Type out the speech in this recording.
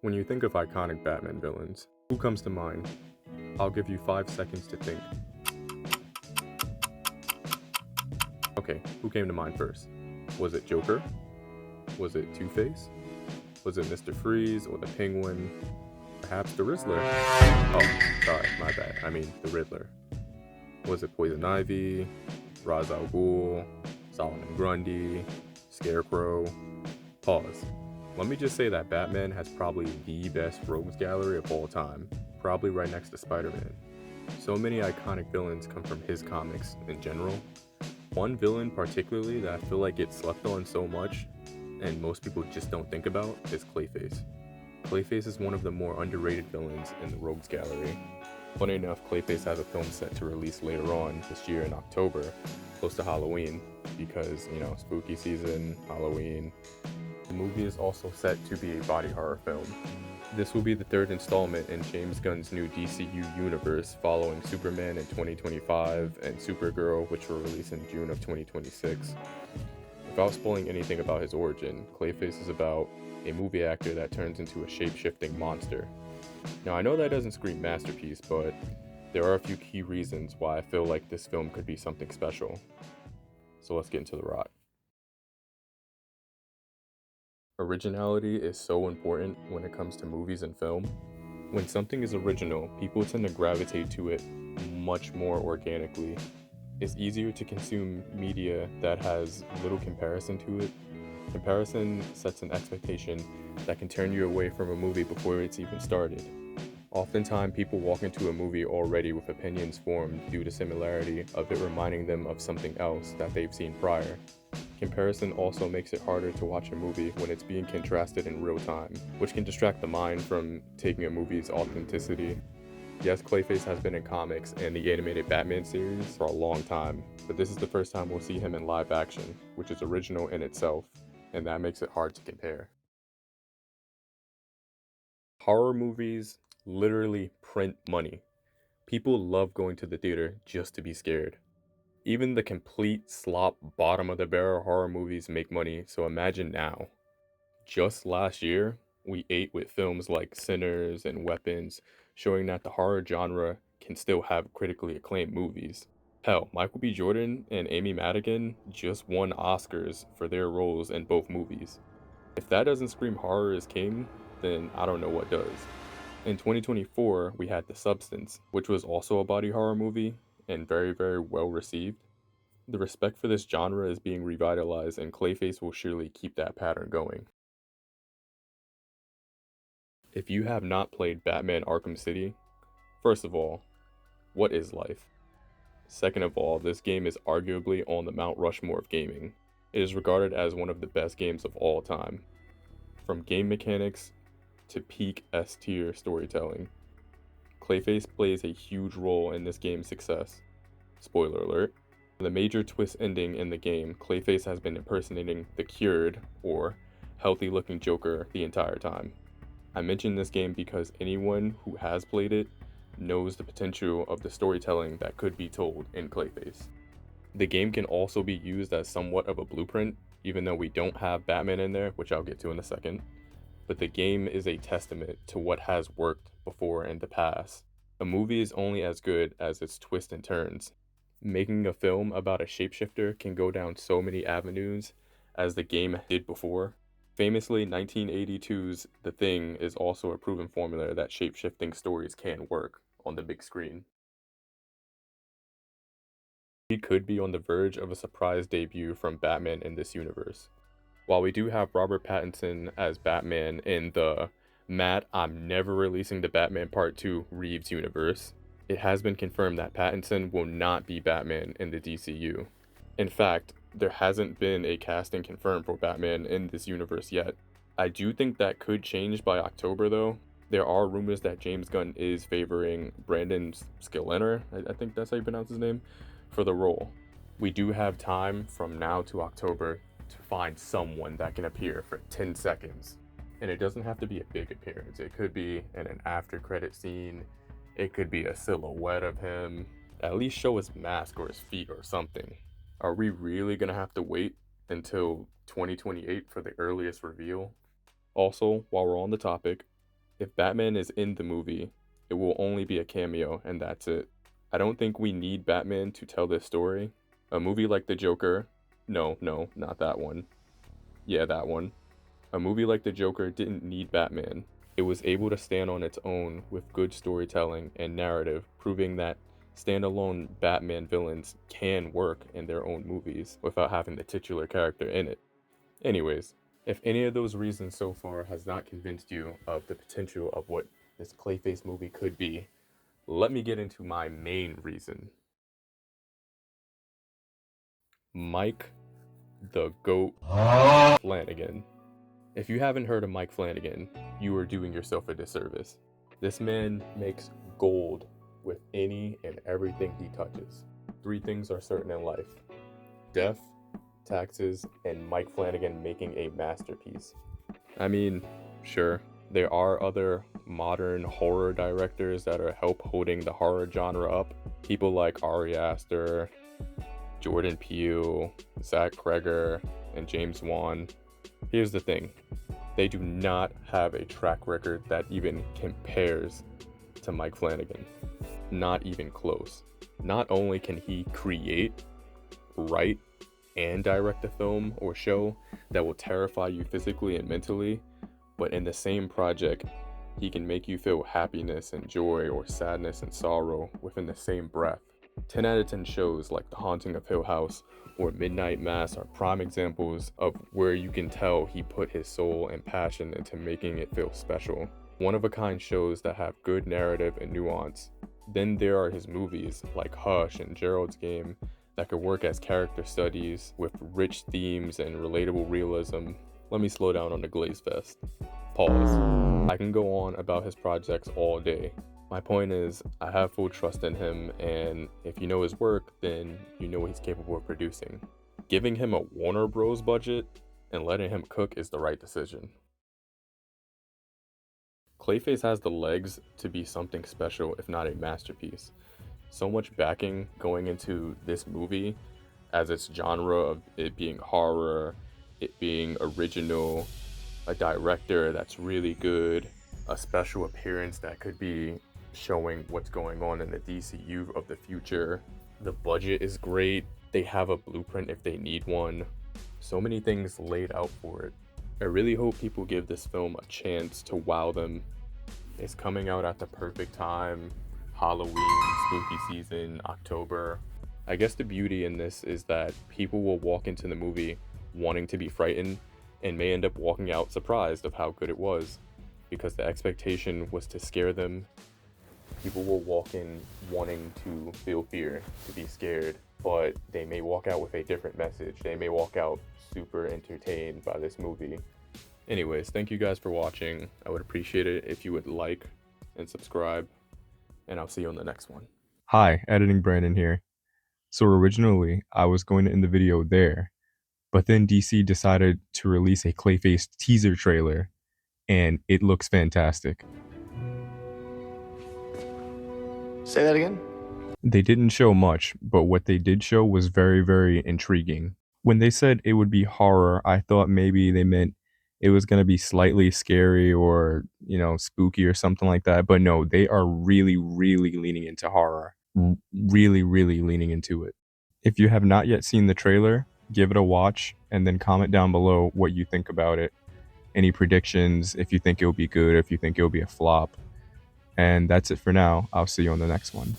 When you think of iconic Batman villains, who comes to mind? I'll give you 5 seconds to think. Okay, who came to mind first? Was it Joker? Was it Two-Face? Was it Mr. Freeze or the Penguin? Perhaps the Riddler? Oh, sorry, my bad. I mean the Riddler. Was it Poison Ivy? Ra's al Ghul? Solomon Grundy? Scarecrow? Pause. Let me just say that Batman has probably the best rogues gallery of all time, probably right next to Spider-Man. So many iconic villains come from his comics in general. One villain particularly that I feel like gets slept on so much, and most people just don't think about, is Clayface. Clayface is one of the more underrated villains in the rogues gallery. Funny enough, Clayface has a film set to release later on this year in October, close to Halloween, because, spooky season, Halloween. The movie is also set to be a body horror film. This will be the third installment in James Gunn's new DCU universe, following Superman in 2025 and Supergirl, which will release in June of 2026. Without spoiling anything about his origin, Clayface is about a movie actor that turns into a shape-shifting monster. Now, I know that doesn't scream masterpiece, but there are a few key reasons why I feel like this film could be something special. So let's get into the rot. Originality is so important when it comes to movies and film. When something is original, people tend to gravitate to it much more organically. It's easier to consume media that has little comparison to it. Comparison sets an expectation that can turn you away from a movie before it's even started. Oftentimes, people walk into a movie already with opinions formed due to similarity of it reminding them of something else that they've seen prior. Comparison also makes it harder to watch a movie when it's being contrasted in real time, which can distract the mind from taking a movie's authenticity. Yes, Clayface has been in comics and the animated Batman series for a long time, but this is the first time we'll see him in live action, which is original in itself, and that makes it hard to compare. Horror movies literally print money. People love going to the theater just to be scared. Even the complete slop bottom of the barrel horror movies make money, so imagine now. Just last year, we ate with films like Sinners and Weapons, showing that the horror genre can still have critically acclaimed movies. Hell, Michael B. Jordan and Amy Madigan just won Oscars for their roles in both movies. If that doesn't scream horror is king, then I don't know what does. In 2024, we had The Substance, which was also a body horror movie and very, very well received. The respect for this genre is being revitalized, and Clayface will surely keep that pattern going. If you have not played Batman Arkham City, first of all, what is life? Second of all, this game is arguably on the Mount Rushmore of gaming. It is regarded as one of the best games of all time. From game mechanics to peak S-tier storytelling, Clayface plays a huge role in this game's success. Spoiler alert. The major twist ending in the game, Clayface has been impersonating the cured, or healthy-looking Joker the entire time. I mention this game because anyone who has played it knows the potential of the storytelling that could be told in Clayface. The game can also be used as somewhat of a blueprint, even though we don't have Batman in there, which I'll get to in a second. But the game is a testament to what has worked before in the past. A movie is only as good as its twists and turns. Making a film about a shapeshifter can go down so many avenues as the game did before. Famously, 1982's The Thing is also a proven formula that shape-shifting stories can work on the big screen. We could be on the verge of a surprise debut from Batman in this universe. While we do have Robert Pattinson as Batman in the Matt, I'm never releasing the Batman Part 2 Reeves universe, it has been confirmed that Pattinson will not be Batman in the DCU. In fact, there hasn't been a casting confirmed for Batman in this universe yet. I do think that could change by October though. There are rumors that James Gunn is favoring Brandon Skillenter, I think that's how you pronounce his name, for the role. We do have time from now to October to find someone that can appear for 10 seconds. And it doesn't have to be a big appearance. It could be in an after credit scene. It could be a silhouette of him. At least show his mask or his feet or something. Are we really gonna have to wait until 2028 for the earliest reveal? Also, while we're on the topic, If Batman is in the movie, it will only be a cameo, and that's it. I don't think we need Batman to tell this story. A movie like The Joker, no, not that one. Yeah, that one. A movie like The Joker didn't need Batman. It was able to stand on its own with good storytelling and narrative, proving that standalone Batman villains can work in their own movies without having the titular character in it. Anyways, if any of those reasons so far has not convinced you of the potential of what this Clayface movie could be, let me get into my main reason. Mike the Goat Flanagan. If you haven't heard of Mike Flanagan, you are doing yourself a disservice. This man makes gold with any and everything he touches. 3 things are certain in life: death, taxes, and Mike Flanagan making a masterpiece. I mean, sure, there are other modern horror directors that are help holding the horror genre up. People like Ari Aster, Jordan Peele, Zach Cregger, and James Wan. Here's the thing, they do not have a track record that even compares to Mike Flanagan. Not even close. Not only can he create, write, and direct a film or show that will terrify you physically and mentally, but in the same project, he can make you feel happiness and joy or sadness and sorrow within the same breath. 10 out of 10 shows like The Haunting of Hill House or Midnight Mass are prime examples of where you can tell he put his soul and passion into making it feel special. One-of-a-kind shows that have good narrative and nuance. Then there are his movies like Hush and Gerald's Game that could work as character studies with rich themes and relatable realism. Let me slow down on the glaze fest. Pause. I can go on about his projects all day. My point is, I have full trust in him, and if you know his work, then you know what he's capable of producing. Giving him a Warner Bros. Budget and letting him cook is the right decision. Clayface has the legs to be something special, if not a masterpiece. So much backing going into this movie, as its genre of it being horror, it being original, a director that's really good, a special appearance that could be showing what's going on in the DCU of the future. The budget is great. They have a blueprint if they need one. So many things laid out for it. I really hope people give this film a chance to wow them. It's coming out at the perfect time. Halloween, spooky season, October. I guess the beauty in this is that people will walk into the movie wanting to be frightened and may end up walking out surprised of how good it was, because the expectation was to scare them. People will walk in wanting to feel fear, to be scared, but they may walk out with a different message. They may walk out super entertained by this movie. Anyways, thank you guys for watching. I would appreciate it if you would like and subscribe, and I'll see you on the next one. Hi, Editing Brandon here. So originally, I was going to end the video there, but then DC decided to release a Clayface teaser trailer, and it looks fantastic. Say that again? They didn't show much, but what they did show was very, very intriguing. When they said it would be horror, I thought maybe they meant it was going to be slightly scary or, spooky or something like that. But no, they are really, really leaning into horror. Really, really leaning into it. If you have not yet seen the trailer, give it a watch and then comment down below what you think about it. Any predictions, if you think it'll be good, if you think it'll be a flop. And that's it for now. I'll see you on the next one.